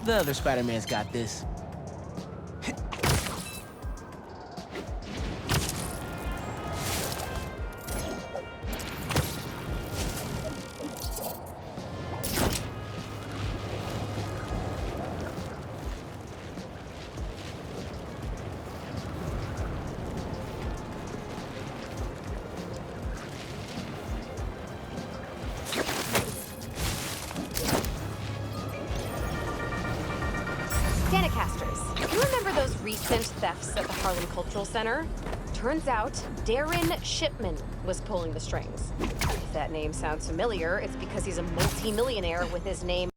The other Spider-Man's got this. Danicasters, you remember those recent thefts at the Harlem Cultural Center? Turns out, Darren Shipman was pulling the strings. If that name sounds familiar, it's because he's a multi-millionaire with his name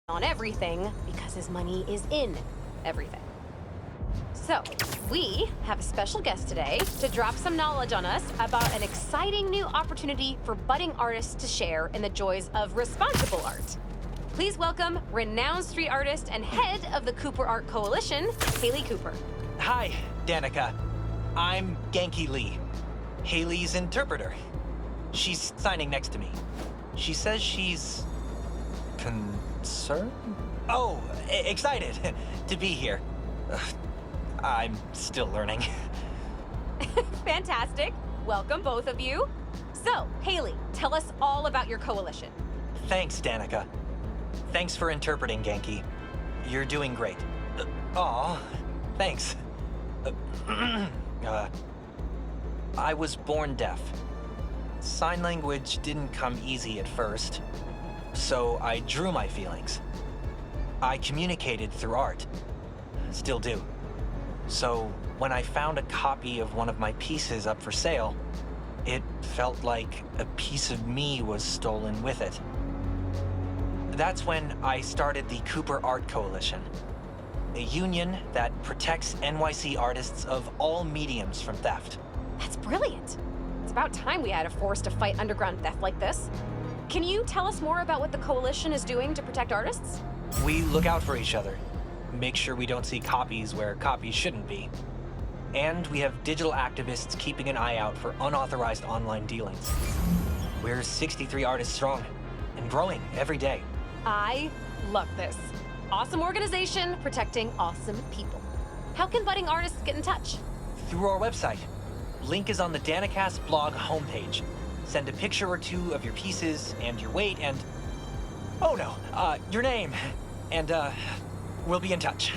on everything, because his money is in everything. So, we have a special guest today to drop some knowledge on us about an exciting new opportunity for budding artists to share in the joys of responsible art. Please welcome renowned street artist and head of the Cooper Art Coalition, Haley Cooper. Hi, Danica. I'm Genki Lee, Haley's interpreter. She's signing next to me. She says she's... concerned? Oh, excited to be here. I'm still learning. Fantastic. Welcome, both of you. So, Haley, tell us all about your coalition. Thanks, Danica. Thanks for interpreting, Genki. You're doing great. Aw, thanks. I was born deaf. Sign language didn't come easy at first, so I drew my feelings. I communicated through art. Still do. So when I found a copy of one of my pieces up for sale, it felt like a piece of me was stolen with it. That's when I started the Cooper Art Coalition, a union that protects NYC artists of all mediums from theft. That's brilliant. It's about time we had a force to fight underground theft like this. Can you tell us more about what the coalition is doing to protect artists? We look out for each other, make sure we don't see copies where copies shouldn't be. And we have digital activists keeping an eye out for unauthorized online dealings. We're 63 artists strong and growing every day. I love this. Awesome organization protecting awesome people. How can budding artists get in touch? Through our website. Link is on the Danicast blog homepage. Send a picture or two of your pieces and your weight and... oh no, your name. And, we'll be in touch.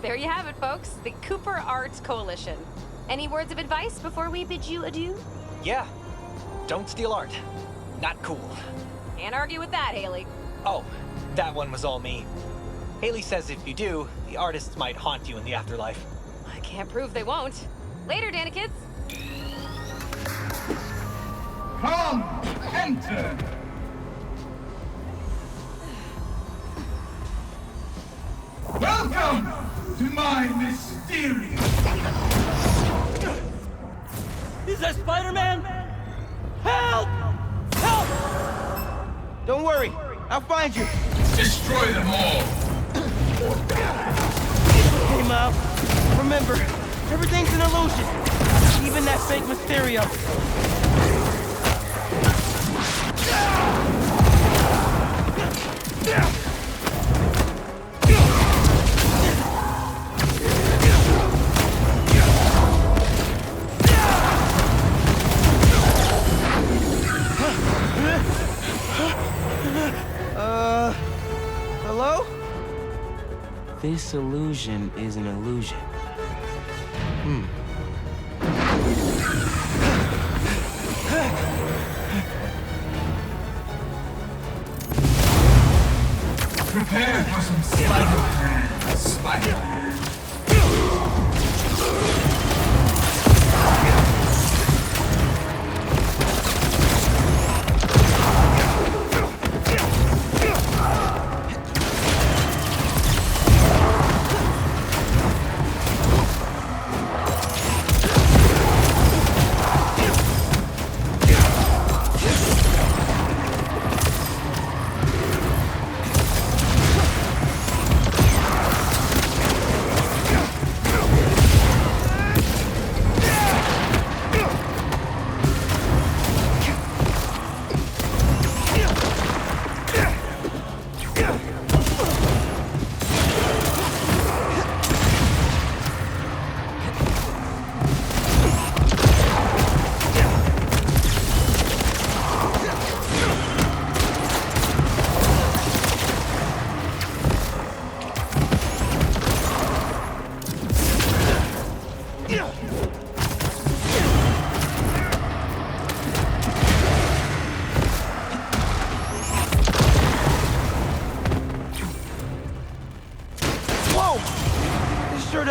There you have it, folks. The Cooper Arts Coalition. Any words of advice before we bid you adieu? Yeah. Don't steal art. Not cool. Can't argue with that, Haley. Oh, that one was all me. Haley says if you do, the artists might haunt you in the afterlife. I can't prove they won't. Later, Danikids. Come, enter. Welcome to my mysterious... Is that Spider-Man? Help! Help! Don't worry, I'll find you. Destroy them all. Hey, Miles. Remember, everything's an illusion. Even that fake Mysterio. Hello? This illusion is an illusion. Prepare for some Spider-Man. Spider-Man.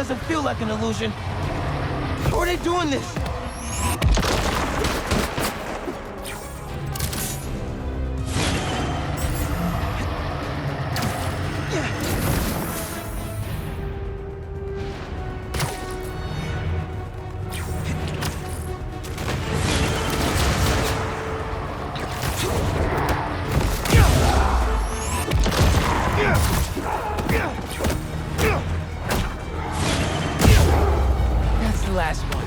doesn't feel like an illusion. How are they doing this? That's the last one.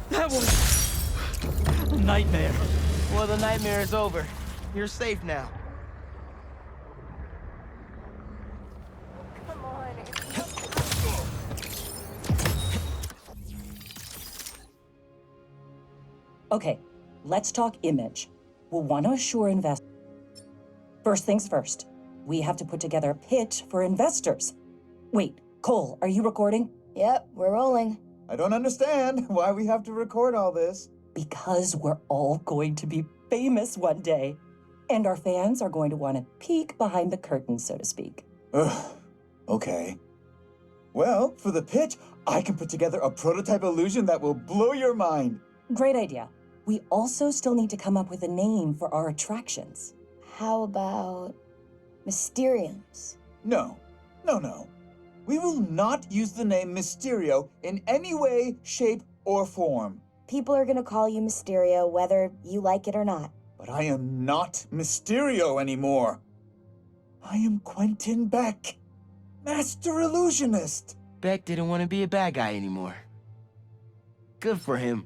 That was a nightmare. Well, the nightmare is over. You're safe now. Come on. Okay, let's talk image. We'll want to assure investors. First things first, we have to put together a pitch for investors. Wait, Cole, are you recording? Yep, we're rolling. I don't understand why we have to record all this. Because we're all going to be famous one day. And our fans are going to want to peek behind the curtain, so to speak. Ugh, okay. Well, for the pitch, I can put together a prototype illusion that will blow your mind. Great idea. We also still need to come up with a name for our attractions. How about Mysteriums? No. We will not use the name Mysterio in any way, shape, or form. People are gonna call you Mysterio whether you like it or not. But I am not Mysterio anymore. I am Quentin Beck, Master Illusionist. Beck didn't want to be a bad guy anymore. Good for him.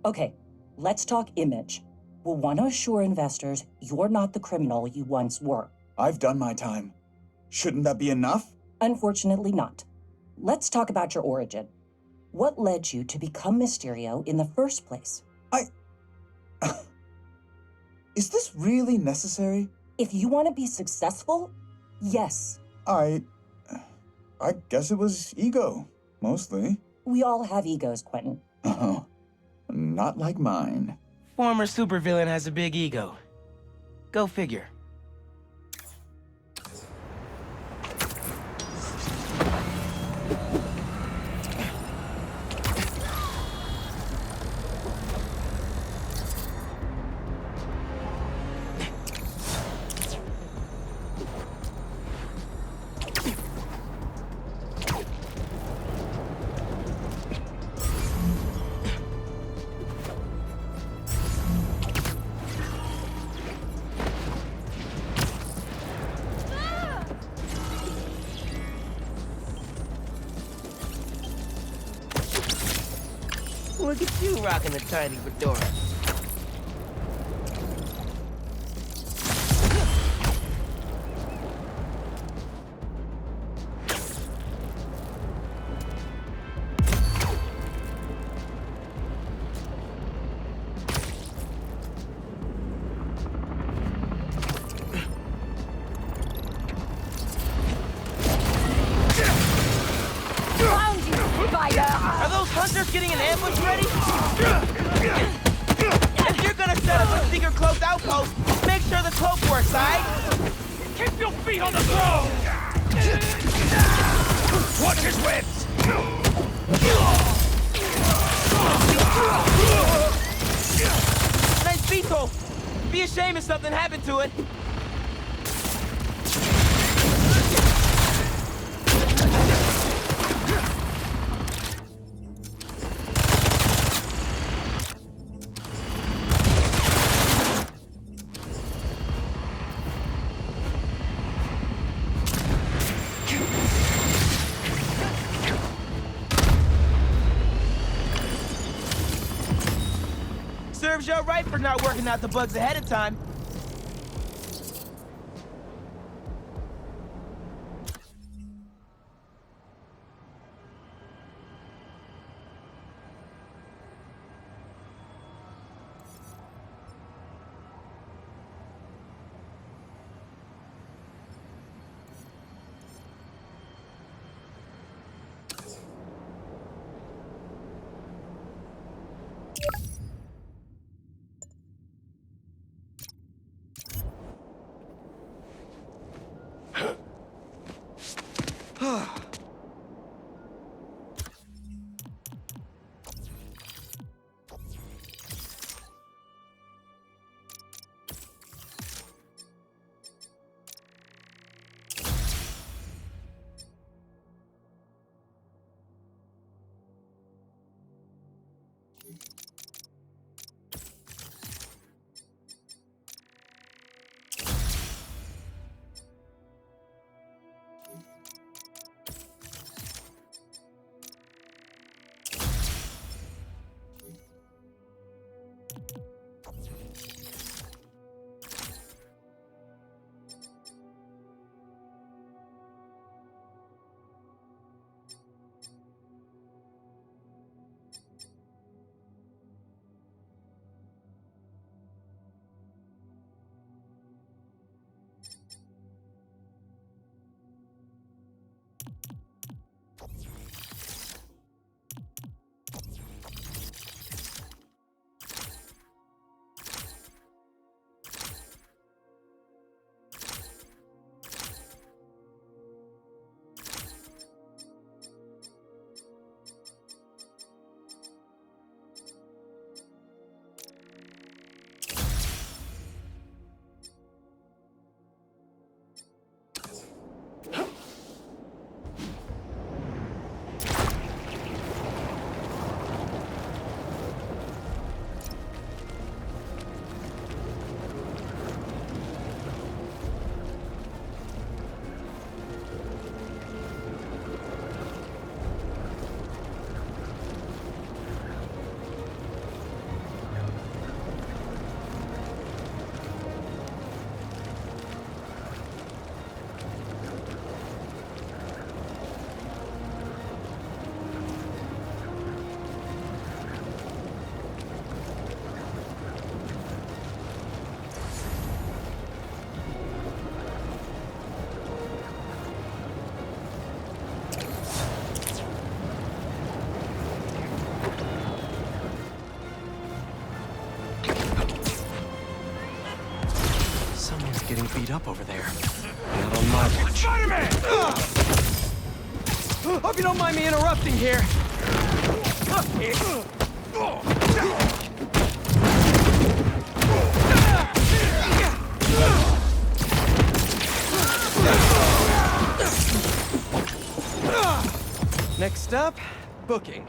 Okay, let's talk image. We'll want to assure investors you're not the criminal you once were. I've done my time. Shouldn't that be enough? Unfortunately not. Let's talk about your origin. What led you to become Mysterio in the first place? Is this really necessary? If you want to be successful, yes. I guess it was ego, mostly. We all have egos, Quentin. Oh, not like mine. Former supervillain has a big ego. Go figure. Look at you rocking a tiny fedora. Are those hunters getting an ambush ready? If you're gonna set up a secret closed outpost, make sure the cloak works, alright? Keep your feet on the ground! Watch his whips! Nice beetle! Be ashamed if something happened to it. Serves you right for not working out the bugs ahead of time. Getting beat up over there. Not on my watch. Spider-Man! Hope you don't mind me interrupting here. Next up, booking.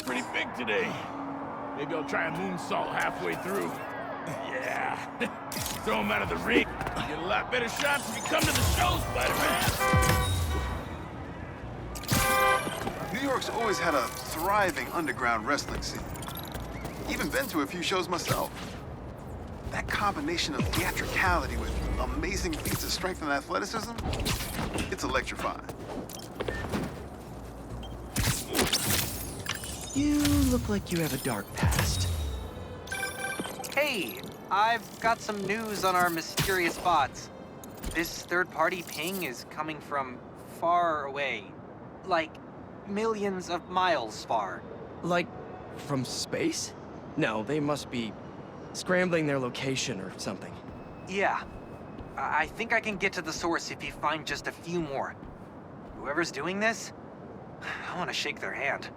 Pretty big today. Maybe I'll try a moonsault halfway through. Yeah. Throw him out of the ring. Get a lot better shots if you come to the show, Spider-Man. New York's always had a thriving underground wrestling scene. Even been to a few shows myself. That combination of theatricality with amazing feats of strength and athleticism, it's electrifying. You look like you have a dark past. Hey, I've got some news on our mysterious bots. This third-party ping is coming from far away. Like, millions of miles far. Like, from space? No, they must be scrambling their location or something. Yeah. I think I can get to the source if you find just a few more. Whoever's doing this, I want to shake their hand.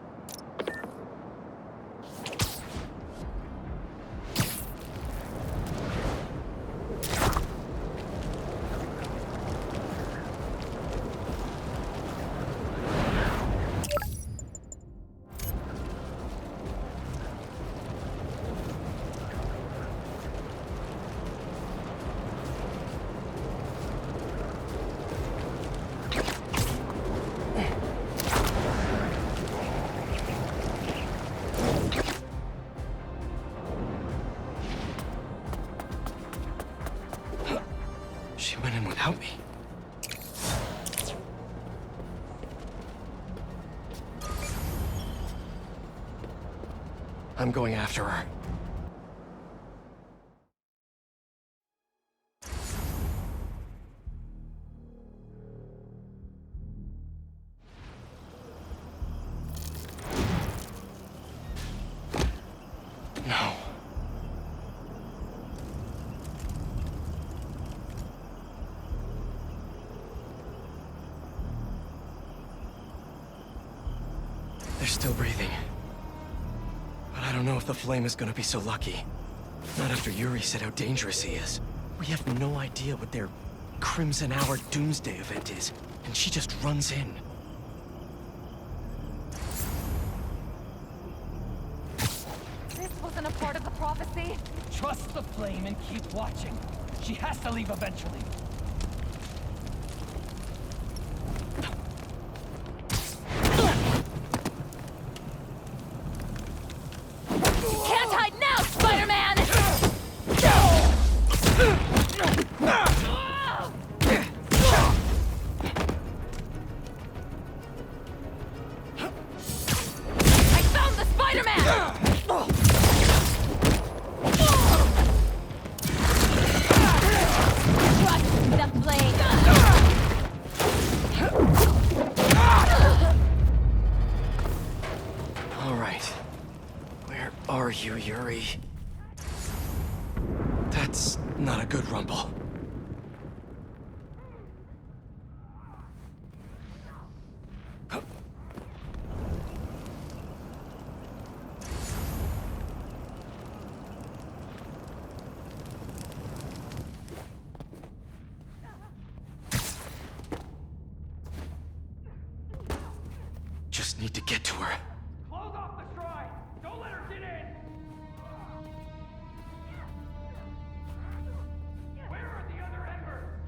She went in without me. I'm going after her. No. They're still breathing. But I don't know if the flame is gonna be so lucky. Not after Yuri said how dangerous he is. We have no idea what their Crimson Hour Doomsday event is, and she just runs in. This wasn't a part of the prophecy. Trust the flame and keep watching. She has to leave eventually. Can't hide now, Spider-Man! I found the Spider-Man! Trust the flame! All right. Where are you, Yuri? That's not a good rumble. Just need to get to her. Close off the shrine! Don't let her get in! Where are the other embers?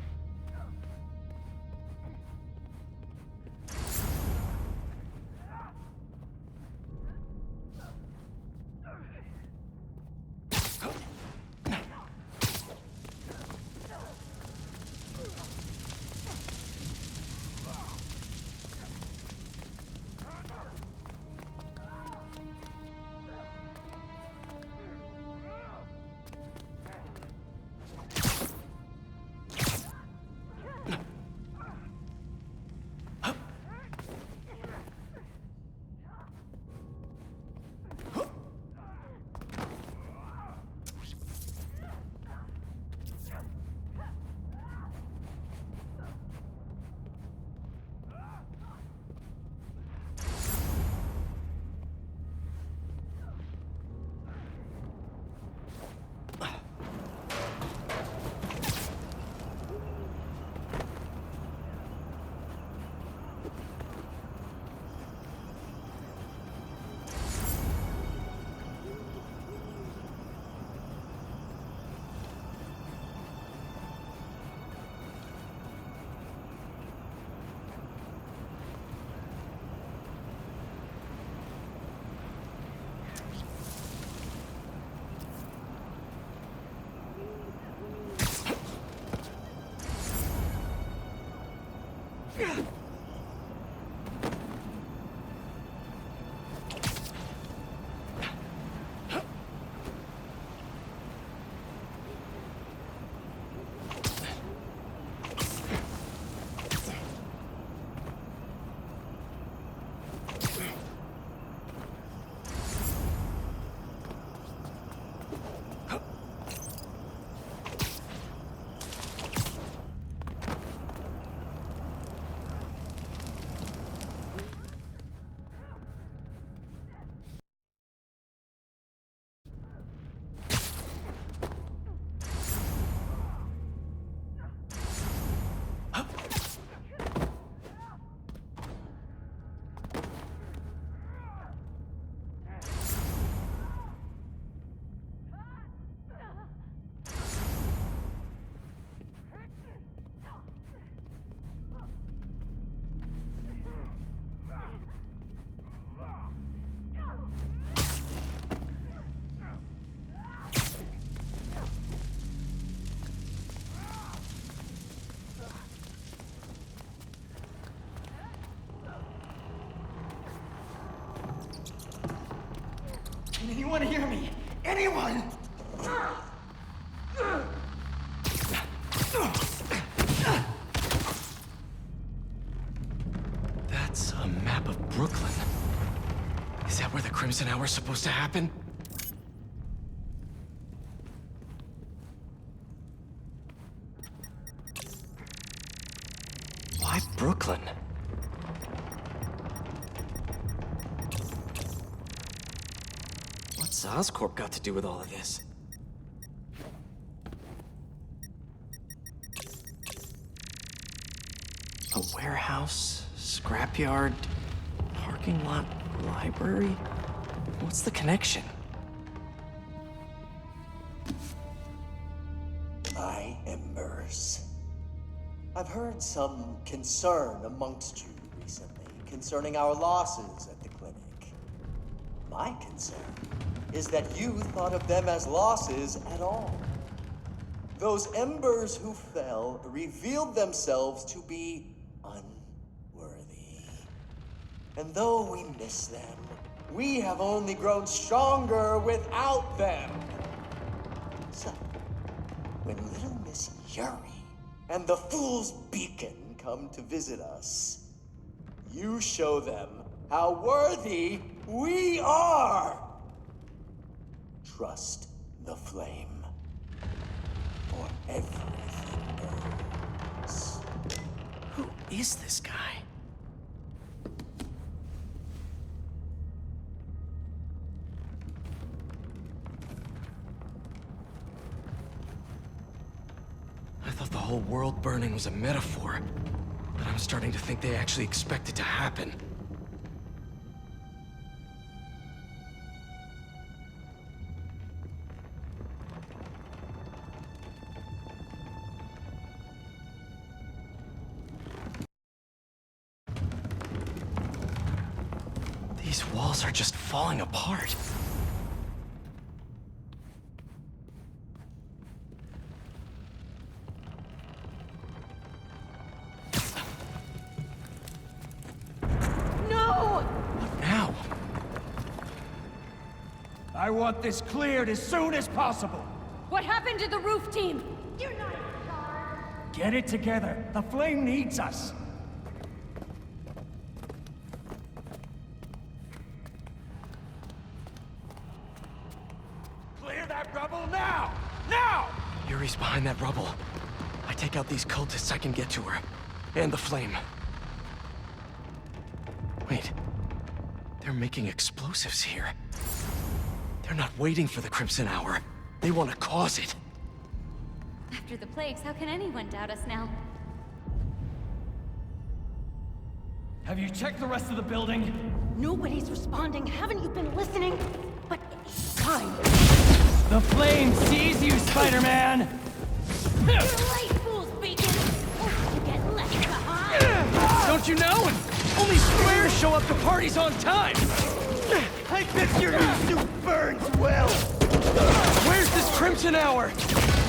anyone! That's a map of Brooklyn. Is that where the Crimson Hour's supposed to happen? Why Brooklyn? What's Oscorp got to do with all of this? A warehouse, scrapyard, parking lot, library? What's the connection? My embers. I've heard some concern amongst you recently concerning our losses at the clinic. My concern is that you thought of them as losses at all. Those embers who fell revealed themselves to be unworthy. And though we miss them, we have only grown stronger without them. So, when little Miss Yuri and the Fool's Beacon come to visit us, you show them how worthy we are. Trust the flame, for everything burns. Who is this guy? I thought the whole world burning was a metaphor, but I'm starting to think they actually expect it to happen. These walls are just falling apart. What now? I want this cleared as soon as possible. What happened to the roof team? You're not in charge. Get it together. The flame needs us. Clear that rubble now! Now! Yuri's behind that rubble. I take out these cultists, I can get to her. And the flame. Wait. They're making explosives here. They're not waiting for the Crimson Hour. They want to cause it. After the plagues, how can anyone doubt us now? Have you checked the rest of the building? Nobody's responding. Haven't you been listening? But it's time. The flame sees you, Spider-Man! You're late, Fool's Beacon! You get left behind! Don't you know? Only squares show up to parties on time! I bet your new suit burns well! Where's this Crimson Hour?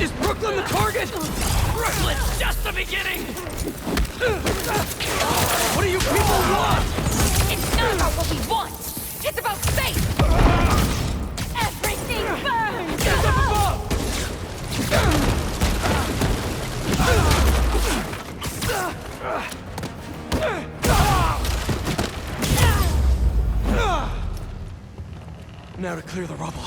Is Brooklyn the target? Brooklyn's just the beginning! What do you people want? It's not about what we want! It's about space! Everything burns! Get up above! Now to clear the rubble.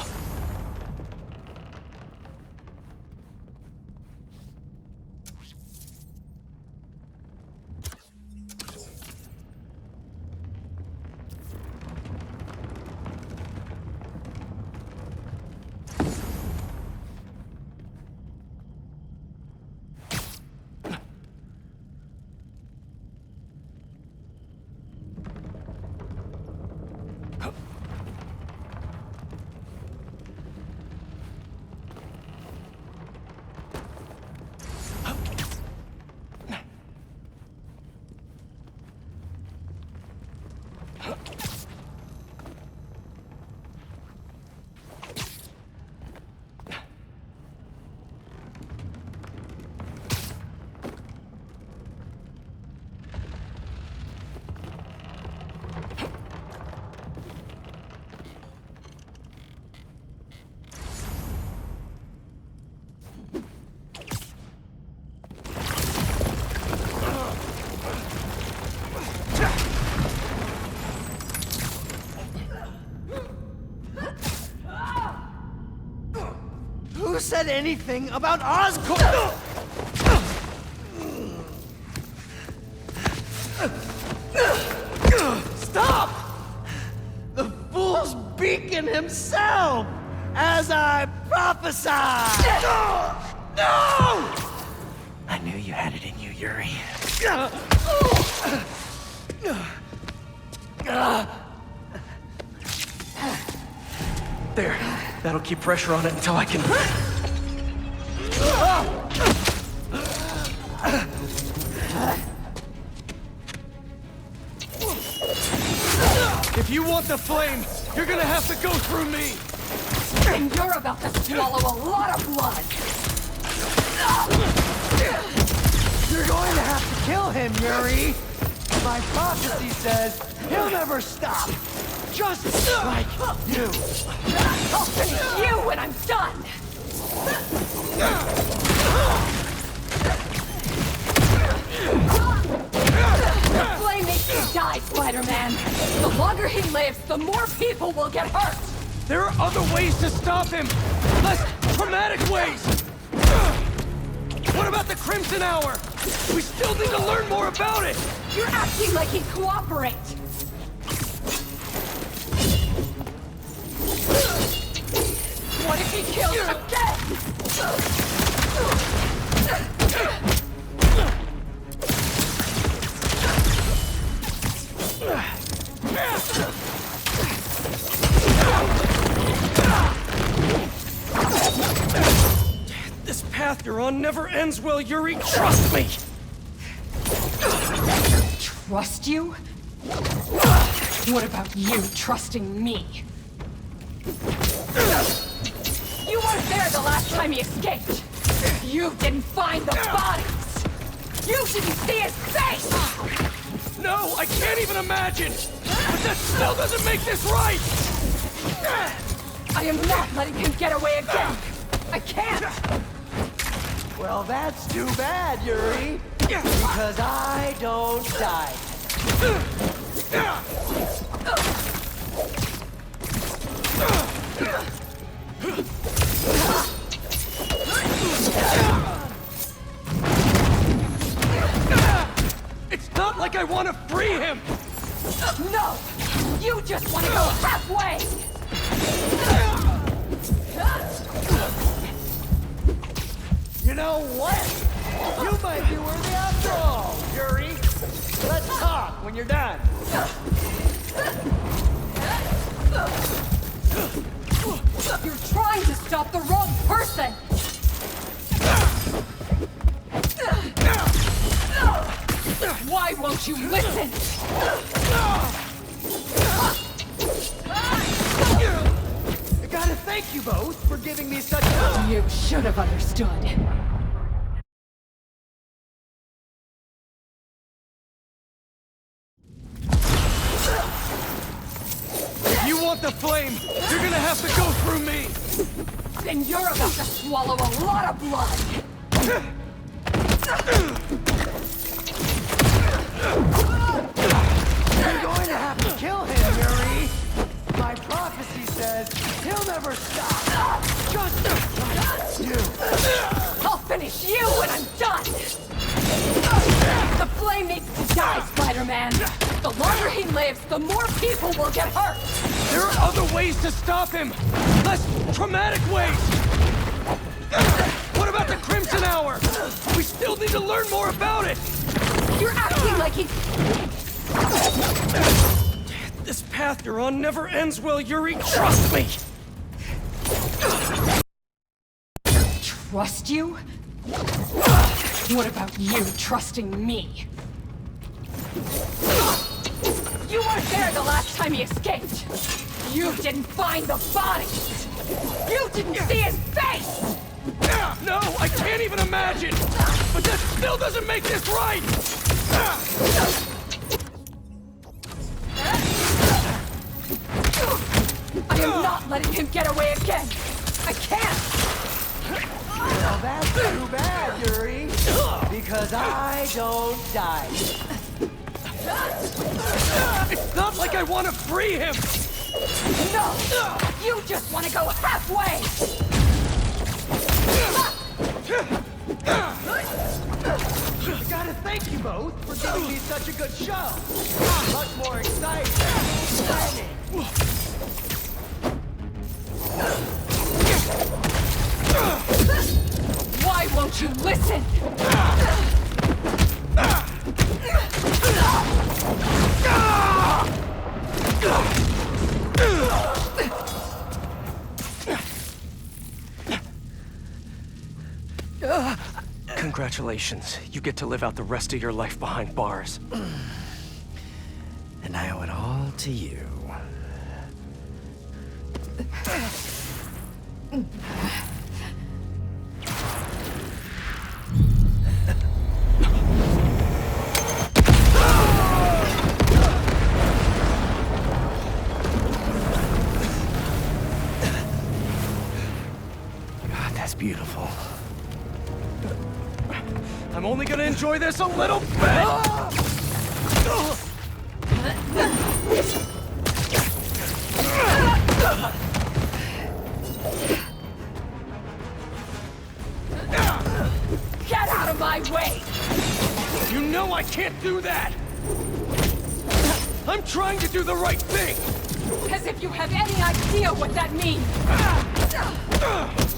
said anything about Oscorp? Stop! The fool's beacon himself, as I prophesied! No! I knew you had it in you, Yuri. There. That'll keep pressure on it until I can... If you want the flame, you're gonna have to go through me! And you're about to swallow a lot of blood! You're going to have to kill him, Yuri! My prophecy says he'll never stop! Just like you! I'll finish you when I'm done! The flame makes you die, Spider-Man! The longer he lives, the more people will get hurt! There are other ways to stop him! Less traumatic ways! What about the Crimson Hour? We still need to learn more about it! You're acting like he'd cooperate! What if he kills again? This path you're on never ends well, Yuri. Trust me! Trust you? What about you trusting me? You weren't there the last time he escaped! You didn't find the bodies! You didn't see his face! No, I can't even imagine! But that still doesn't make this right! I am not letting him get away again! I can't! Well, that's too bad, Yuri. Because I don't die. It's not like I want to free him! No! You just want to go halfway! You know what? You might be worthy after all, Yuri. Let's talk when you're done. You're trying to stop the wrong person! Why won't you listen? I gotta thank you both for giving me such a... You should have understood. If you want the flame, you're gonna have to go through me! Then you're about to swallow a lot of blood! You're going to have to kill him, Yuri. My prophecy says he'll never stop. Just like you. I'll finish you when I'm done! The flame needs to die, Spider-Man! The longer he lives, the more people will get hurt! There are other ways to stop him! Less traumatic ways! What about the Crimson Hour? We still need to learn more about it! You're acting like he's... This path you're on never ends well, Yuri. Trust me! Trust you? What about you trusting me? You weren't there the last time he escaped! You didn't find the bodies! You didn't see his face! No, I can't even imagine! But that still doesn't make this right! I am not letting him get away again! I can't! Well, that's too bad, Yuri. Because I don't die. It's not like I want to free him! No! You just want to go halfway! I gotta thank you both for giving me such a good show. Much more exciting. Why won't you listen? Congratulations. You get to live out the rest of your life behind bars. And I owe it all to you. God, that's beautiful. I'm only gonna enjoy this a little bit! Get out of my way! You know I can't do that! I'm trying to do the right thing! As if you have any idea what that means!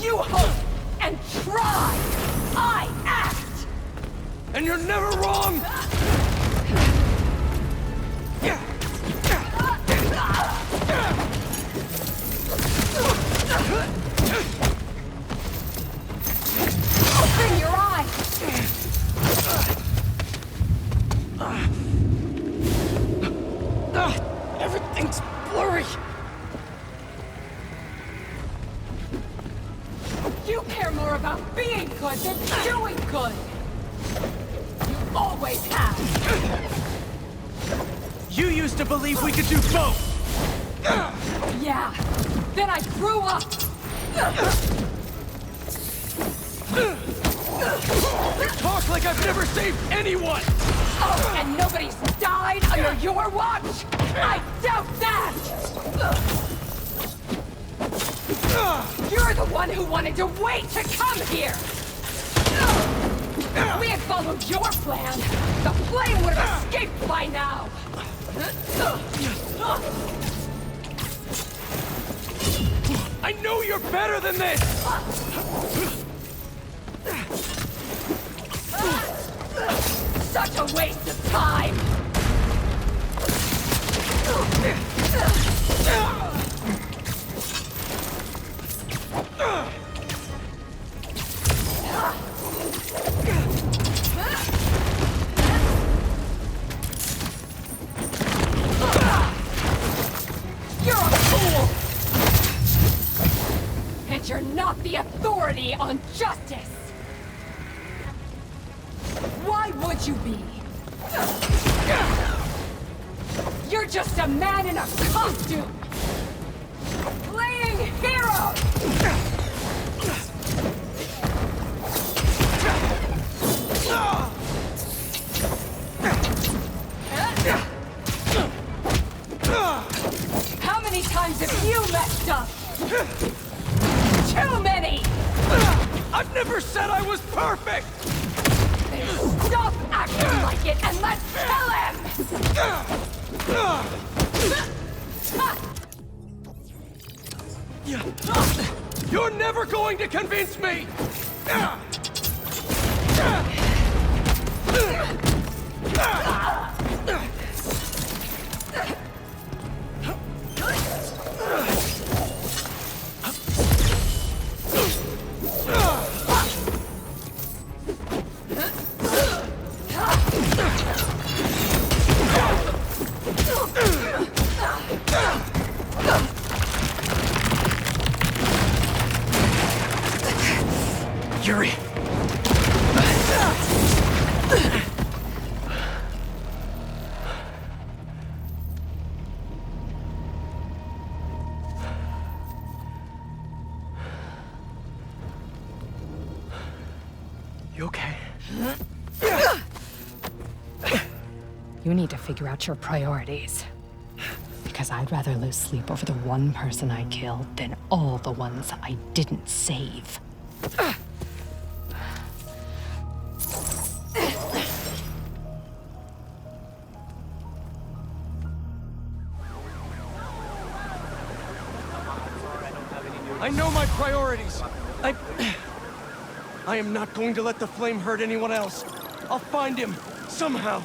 You hope and try! I act! And you're never wrong! Open your eyes! Everything's blurry! You care more about being good than doing good! You always have! You used to believe we could do both! Yeah, then I grew up! You talk like I've never saved anyone! Oh, and nobody's died under your watch? I doubt that! You're the one who wanted to wait to come here! If we had followed your plan, the flame would have escaped by now! I know you're better than this! Such a waste of time! You're a fool! And you're not the authority on justice! Why would you be? You're just a man in a costume! Playing hero! How many times have you messed up? Too many! I've never said I was perfect! Stop acting like it and let's kill him! You're never going to convince me! Yuri! You okay? You need to figure out your priorities. Because I'd rather lose sleep over the one person I killed than all the ones I didn't save. I know my priorities. I am not going to let the flame hurt anyone else. I'll find him, somehow.